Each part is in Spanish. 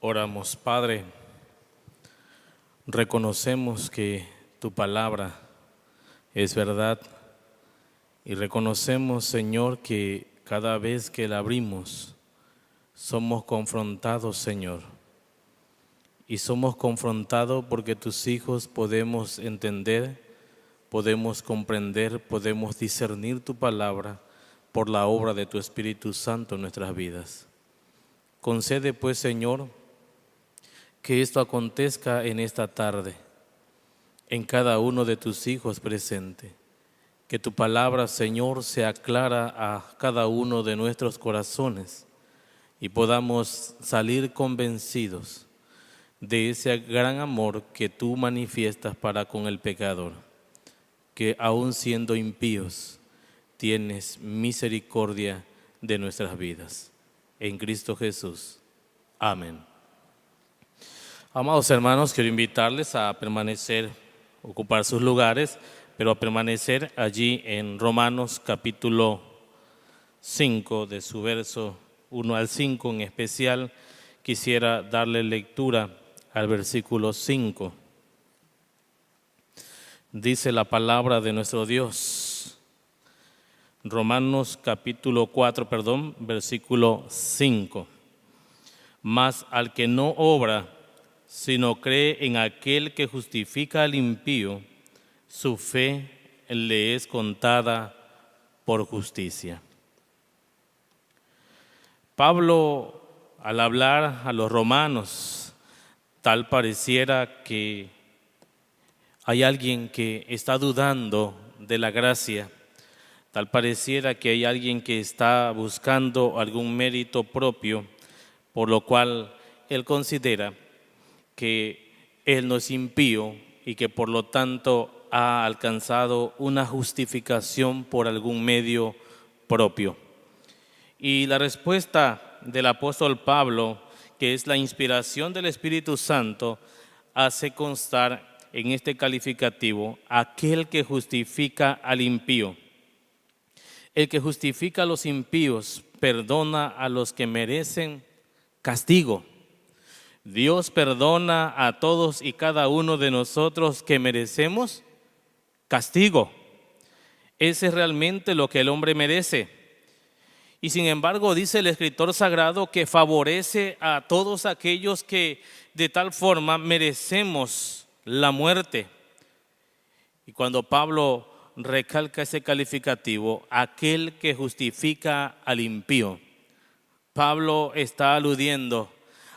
Oramos. Padre, reconocemos que tu palabra es verdad y reconocemos, Señor, que cada vez que la abrimos somos confrontados, Señor, y somos confrontados porque tus hijos podemos entender, podemos comprender, podemos discernir tu palabra por la obra de tu Espíritu Santo en nuestras vidas. Concede pues, Señor, que esto acontezca en esta tarde, en cada uno de tus hijos presente. Que tu palabra, Señor, sea clara a cada uno de nuestros corazones y podamos salir convencidos de ese gran amor que tú manifiestas para con el pecador, que aun siendo impíos, tienes misericordia de nuestras vidas. En Cristo Jesús. Amén. Amados hermanos, quiero invitarles a permanecer, ocupar sus lugares, pero a permanecer allí en Romanos capítulo 5, de su verso 1 al 5. En especial quisiera darle lectura al versículo 5. Dice la palabra de nuestro Dios. Romanos capítulo 4, versículo 5. Mas al que no obra, sino cree en aquel que justifica al impío, su fe le es contada por justicia. Pablo, al hablar a los romanos, tal pareciera que hay alguien que está dudando de la gracia, tal pareciera que hay alguien que está buscando algún mérito propio, por lo cual él considera que él no es impío y que por lo tanto ha alcanzado una justificación por algún medio propio. Y la respuesta del apóstol Pablo, que es la inspiración del Espíritu Santo, hace constar en este calificativo: aquel que justifica al impío. El que justifica a los impíos perdona a los que merecen castigo. Dios perdona a todos y cada uno de nosotros que merecemos castigo. Ese es realmente lo que el hombre merece. Y sin embargo, dice el escritor sagrado que favorece a todos aquellos que de tal forma merecemos la muerte. Y cuando Pablo recalca ese calificativo, aquel que justifica al impío, Pablo está aludiendo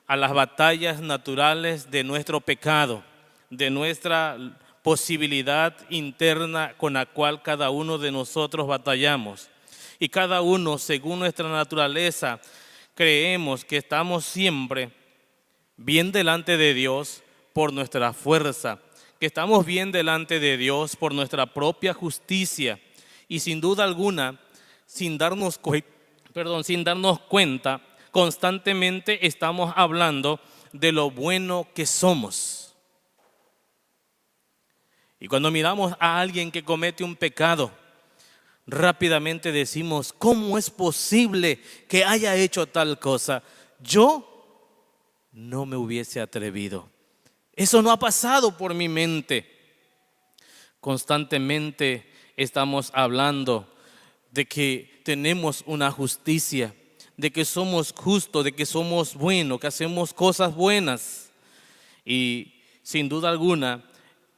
a las batallas naturales de nuestro pecado, de nuestra posibilidad interna con la cual cada uno de nosotros batallamos. Y cada uno, según nuestra naturaleza, creemos que estamos siempre bien delante de Dios por nuestra fuerza, que estamos bien delante de Dios por nuestra propia justicia. Y sin duda alguna, sin darnos cuenta, constantemente estamos hablando de lo bueno que somos. Y cuando miramos a alguien que comete un pecado, rápidamente decimos: ¿cómo es posible que haya hecho tal cosa? Yo no me hubiese atrevido. Eso no ha pasado por mi mente. Constantemente estamos hablando de que tenemos una justicia, de que somos justos, de que somos buenos, que hacemos cosas buenas. Y sin duda alguna,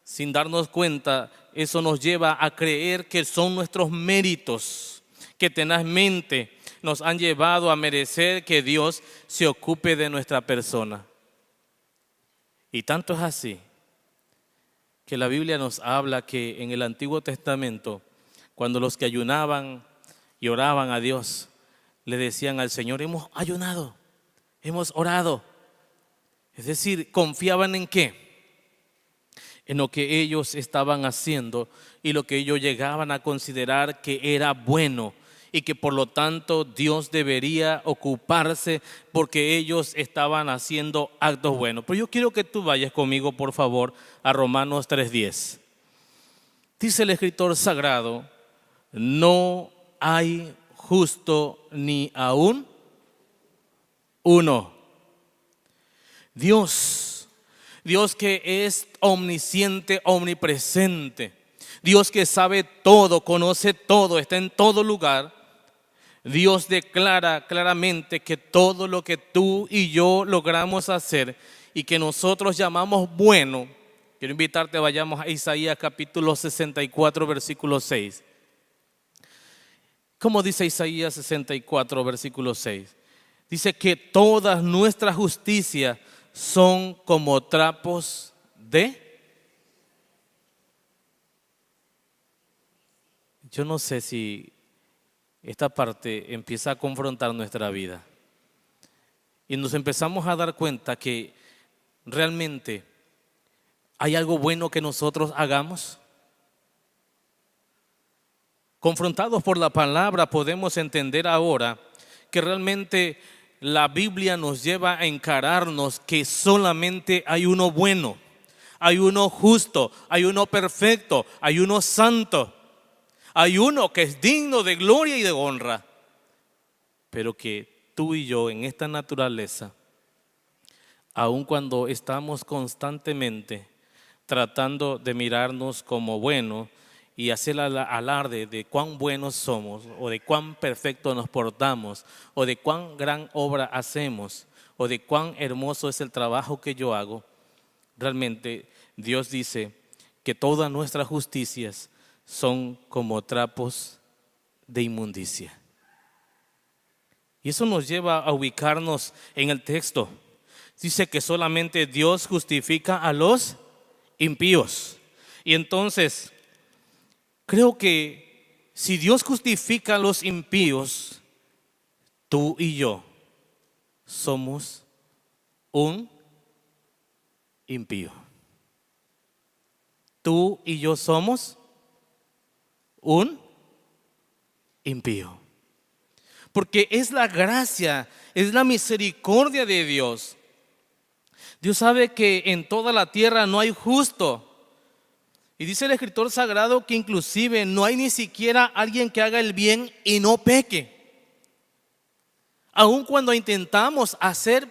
sin darnos cuenta, eso nos lleva a creer que son nuestros méritos, que tenazmente nos han llevado a merecer que Dios se ocupe de nuestra persona. Y tanto es así que la Biblia nos habla que en el Antiguo Testamento, cuando los que ayunaban y oraban a Dios, le decían al Señor: hemos ayunado, hemos orado. Es decir, confiaban ¿en qué? En lo que ellos estaban haciendo y lo que ellos llegaban a considerar que era bueno y que por lo tanto Dios debería ocuparse porque ellos estaban haciendo actos buenos. Pero yo quiero que tú vayas conmigo, por favor, a Romanos 3:10. Dice el escritor sagrado: no hay justo ni aún uno. Dios que es omnisciente, omnipresente, Dios que sabe todo, conoce todo, está en todo lugar. Dios declara claramente que todo lo que tú y yo logramos hacer y que nosotros llamamos bueno, quiero invitarte, vayamos a Isaías capítulo 64, versículo 6. ¿Cómo dice Isaías 64, versículo 6? Dice que todas nuestras justicias son como trapos de... Yo no sé si esta parte empieza a confrontar nuestra vida y nos empezamos a dar cuenta que realmente hay algo bueno que nosotros hagamos. Confrontados por la palabra podemos entender ahora que realmente la Biblia nos lleva a encararnos que solamente hay uno bueno, hay uno justo, hay uno perfecto, hay uno santo, hay uno que es digno de gloria y de honra, pero que tú y yo en esta naturaleza, aun cuando estamos constantemente tratando de mirarnos como buenos y hacer alarde de cuán buenos somos o de cuán perfecto nos portamos o de cuán gran obra hacemos o de cuán hermoso es el trabajo que yo hago, realmente Dios dice que todas nuestras justicias son como trapos de inmundicia. Y eso nos lleva a ubicarnos en el texto. Dice que solamente Dios justifica a los impíos. Y entonces, creo que si Dios justifica a los impíos, tú y yo somos un impío. Tú y yo somos un impío. Porque es la gracia, es la misericordia de Dios. Dios sabe que en toda la tierra no hay justo. Y dice el escritor sagrado que inclusive no hay ni siquiera alguien que haga el bien y no peque. Aun cuando intentamos hacer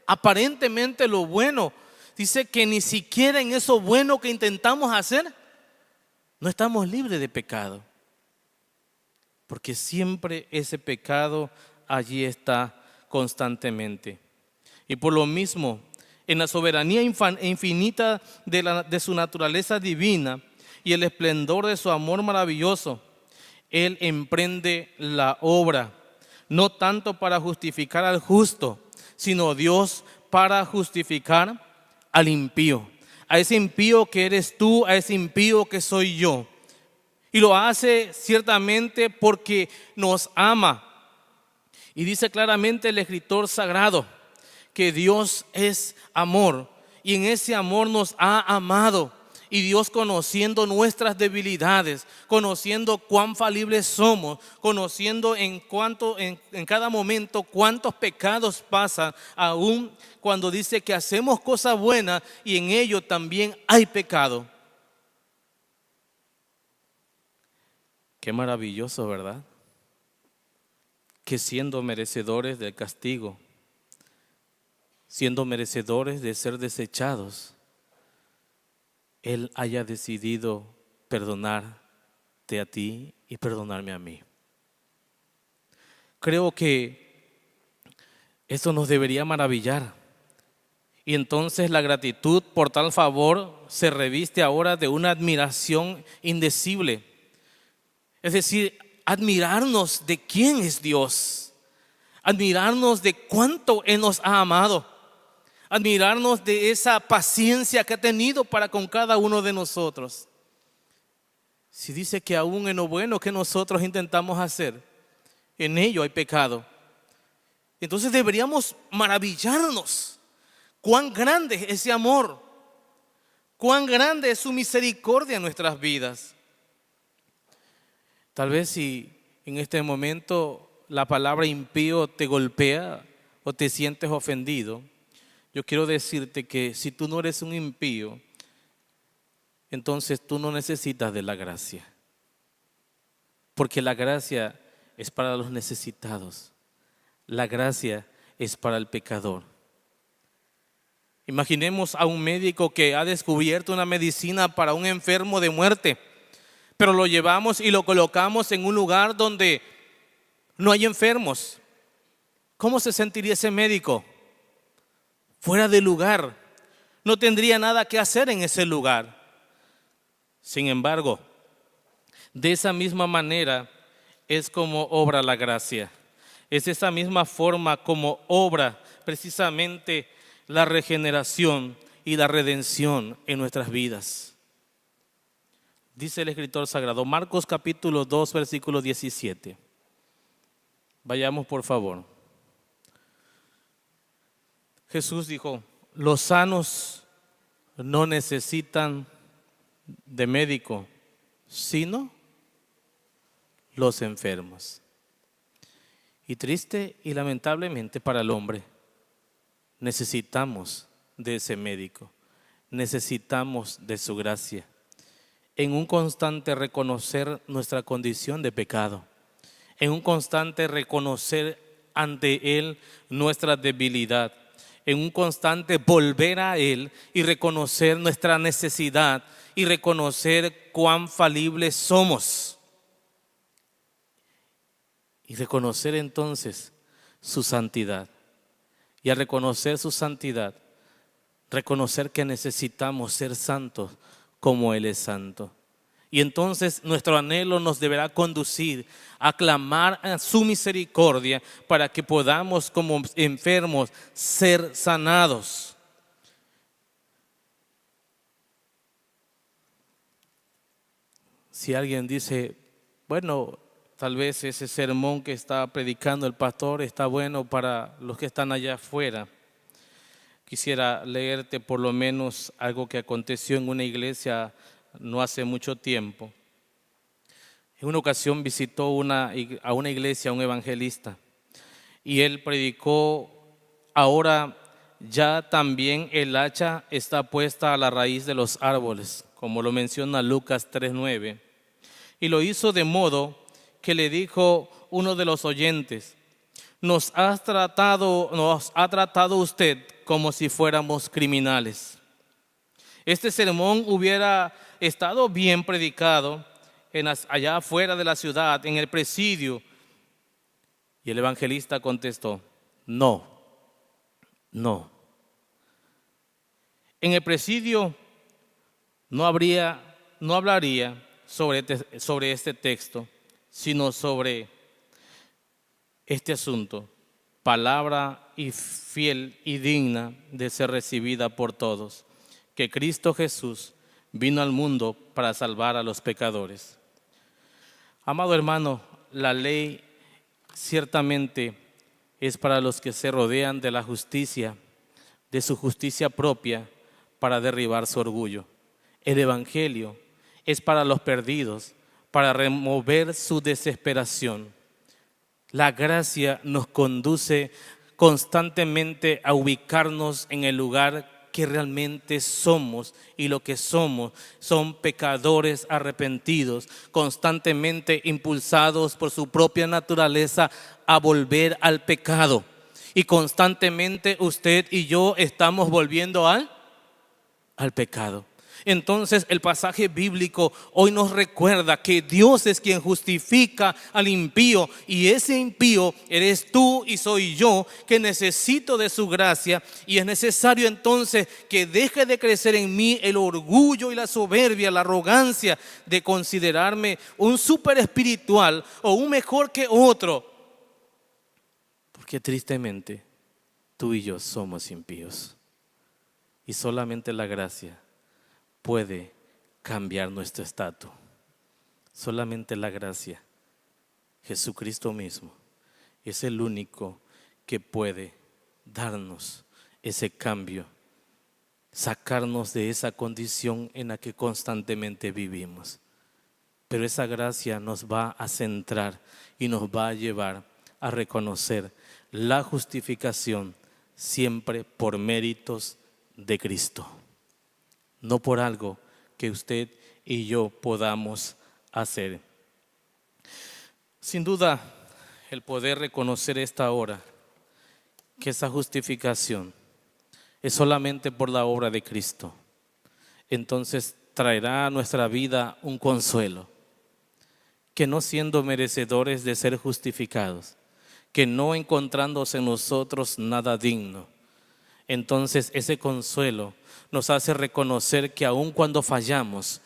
aparentemente lo bueno, dice que ni siquiera en eso bueno que intentamos hacer, no estamos libres de pecado. Porque siempre ese pecado allí está constantemente. Y por lo mismo, en la soberanía infinita de su naturaleza divina y el esplendor de su amor maravilloso, Él emprende la obra, no tanto para justificar al justo, sino Dios para justificar al impío. A ese impío que eres tú, a ese impío que soy yo. Y lo hace ciertamente porque nos ama. Y dice claramente el escritor sagrado que Dios es amor y en ese amor nos ha amado. Y Dios, conociendo nuestras debilidades, conociendo cuán falibles somos, conociendo en cada momento cuántos pecados pasan, aún cuando dice que hacemos cosas buenas y en ello también hay pecado. Qué maravilloso, ¿verdad? Que siendo merecedores del castigo, siendo merecedores de ser desechados, Él haya decidido perdonarte a ti y perdonarme a mí. Creo que eso nos debería maravillar. Y entonces la gratitud por tal favor se reviste ahora de una admiración indecible. Es decir, admirarnos de quién es Dios, admirarnos de cuánto Él nos ha amado, admirarnos de esa paciencia que ha tenido para con cada uno de nosotros. Si dice que aún en lo bueno que nosotros intentamos hacer, en ello hay pecado, entonces deberíamos maravillarnos. Cuán grande es ese amor, cuán grande es su misericordia en nuestras vidas. Tal vez si en este momento la palabra impío te golpea o te sientes ofendido, yo quiero decirte que si tú no eres un impío, entonces tú no necesitas de la gracia. Porque la gracia es para los necesitados. La gracia es para el pecador. Imaginemos a un médico que ha descubierto una medicina para un enfermo de muerte, pero lo llevamos y lo colocamos en un lugar donde no hay enfermos. ¿Cómo se sentiría ese médico? Fuera de lugar. No tendría nada que hacer en ese lugar. Sin embargo, de esa misma manera es como obra la gracia. Es de esa misma forma como obra precisamente la regeneración y la redención en nuestras vidas. Dice el escritor sagrado, Marcos capítulo 2, versículo 17. Vayamos por favor. Jesús dijo, los sanos no necesitan de médico, sino los enfermos. Y triste y lamentablemente para el hombre, necesitamos de ese médico, necesitamos de su gracia, en un constante reconocer nuestra condición de pecado, en un constante reconocer ante Él nuestra debilidad, en un constante volver a Él y reconocer nuestra necesidad y reconocer cuán falibles somos. Y reconocer entonces su santidad. Y al reconocer su santidad, reconocer que necesitamos ser santos como Él es santo. Y entonces nuestro anhelo nos deberá conducir a clamar a su misericordia para que podamos como enfermos ser sanados. Si alguien dice, bueno, tal vez ese sermón que está predicando el pastor está bueno para los que están allá afuera. Quisiera leerte por lo menos algo que aconteció en una iglesia no hace mucho tiempo. En una ocasión visitó a una iglesia un evangelista y él predicó, ahora ya también el hacha está puesta a la raíz de los árboles, como lo menciona Lucas 3:9. Y lo hizo de modo que le dijo uno de los oyentes, nos ha tratado usted como si fuéramos criminales. Este sermón hubiera estado bien predicado allá afuera de la ciudad, en el presidio. Y el evangelista contestó, no. En el presidio no hablaría sobre este texto, sino sobre este asunto, palabra y fiel y digna de ser recibida por todos, que Cristo Jesús vino al mundo para salvar a los pecadores. Amado hermano, la ley ciertamente es para los que se rodean de la justicia, de su justicia propia, para derribar su orgullo. El evangelio es para los perdidos, para remover su desesperación. La gracia nos conduce constantemente a ubicarnos en el lugar que realmente somos, y lo que somos son pecadores arrepentidos, constantemente impulsados por su propia naturaleza a volver al pecado. Y constantemente usted y yo estamos volviendo al pecado. Entonces el pasaje bíblico hoy nos recuerda que Dios es quien justifica al impío, y ese impío eres tú y soy yo, que necesito de su gracia. Y es necesario entonces que deje de crecer en mí el orgullo y la soberbia, la arrogancia de considerarme un súper espiritual o un mejor que otro, porque tristemente tú y yo somos impíos, y solamente la gracia puede cambiar nuestro estatus. Solamente la gracia, Jesucristo mismo, es el único que puede darnos ese cambio, sacarnos de esa condición en la que constantemente vivimos. Pero esa gracia nos va a centrar y nos va a llevar a reconocer la justificación siempre por méritos de Cristo, no por algo que usted y yo podamos hacer. Sin duda, el poder reconocer esta hora que esa justificación es solamente por la obra de Cristo. Entonces traerá a nuestra vida un consuelo, que no siendo merecedores de ser justificados, que no encontrándose en nosotros nada digno, entonces ese consuelo nos hace reconocer que aun cuando fallamos,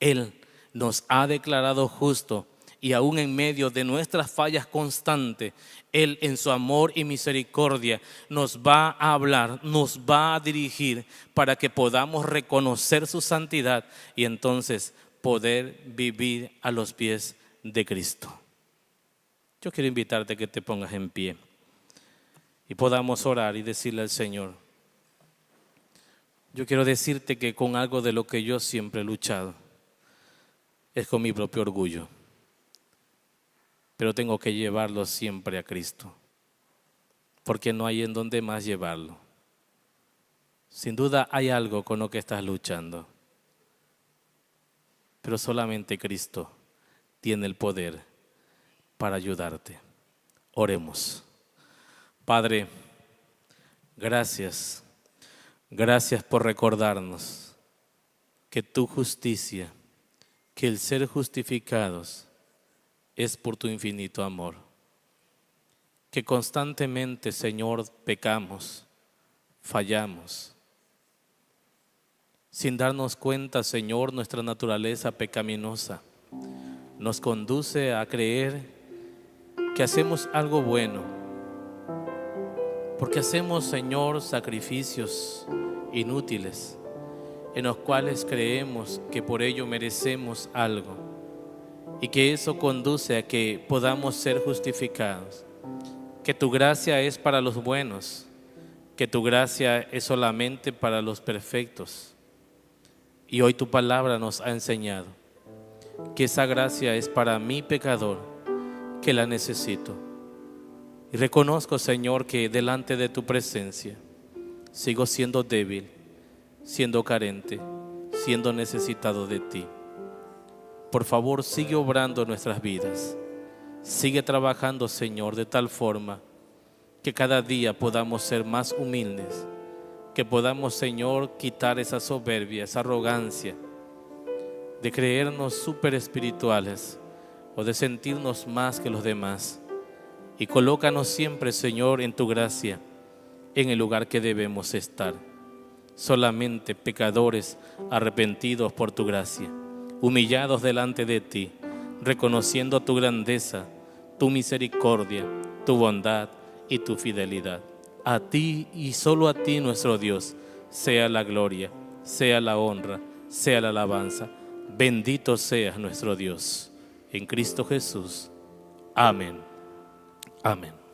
Él nos ha declarado justo, y aún en medio de nuestras fallas constantes, Él en su amor y misericordia nos va a hablar, nos va a dirigir para que podamos reconocer su santidad y entonces poder vivir a los pies de Cristo. Yo quiero invitarte a que te pongas en pie y podamos orar y decirle al Señor: yo quiero decirte que con algo de lo que yo siempre he luchado es con mi propio orgullo, pero tengo que llevarlo siempre a Cristo, porque no hay en dónde más llevarlo. Sin duda hay algo con lo que estás luchando, pero solamente Cristo tiene el poder para ayudarte. Oremos. Padre, gracias. Gracias por recordarnos que tu justicia, que el ser justificados es por tu infinito amor. Que constantemente, Señor, pecamos, fallamos. Sin darnos cuenta, Señor, nuestra naturaleza pecaminosa nos conduce a creer que hacemos algo bueno, porque hacemos, Señor, sacrificios inútiles en los cuales creemos que por ello merecemos algo y que eso conduce a que podamos ser justificados. Que tu gracia es para los buenos, que tu gracia es solamente para los perfectos. Y hoy tu palabra nos ha enseñado que esa gracia es para mi pecador, que la necesito. Y reconozco, Señor, que delante de tu presencia sigo siendo débil, siendo carente, siendo necesitado de ti. Por favor, sigue obrando en nuestras vidas. Sigue trabajando, Señor, de tal forma que cada día podamos ser más humildes, que podamos, Señor, quitar esa soberbia, esa arrogancia de creernos súper espirituales o de sentirnos más que los demás. Y colócanos siempre, Señor, en tu gracia, en el lugar que debemos estar. Solamente pecadores arrepentidos por tu gracia, humillados delante de ti, reconociendo tu grandeza, tu misericordia, tu bondad y tu fidelidad. A ti y solo a ti, nuestro Dios, sea la gloria, sea la honra, sea la alabanza. Bendito seas nuestro Dios. En Cristo Jesús. Amén. Amén.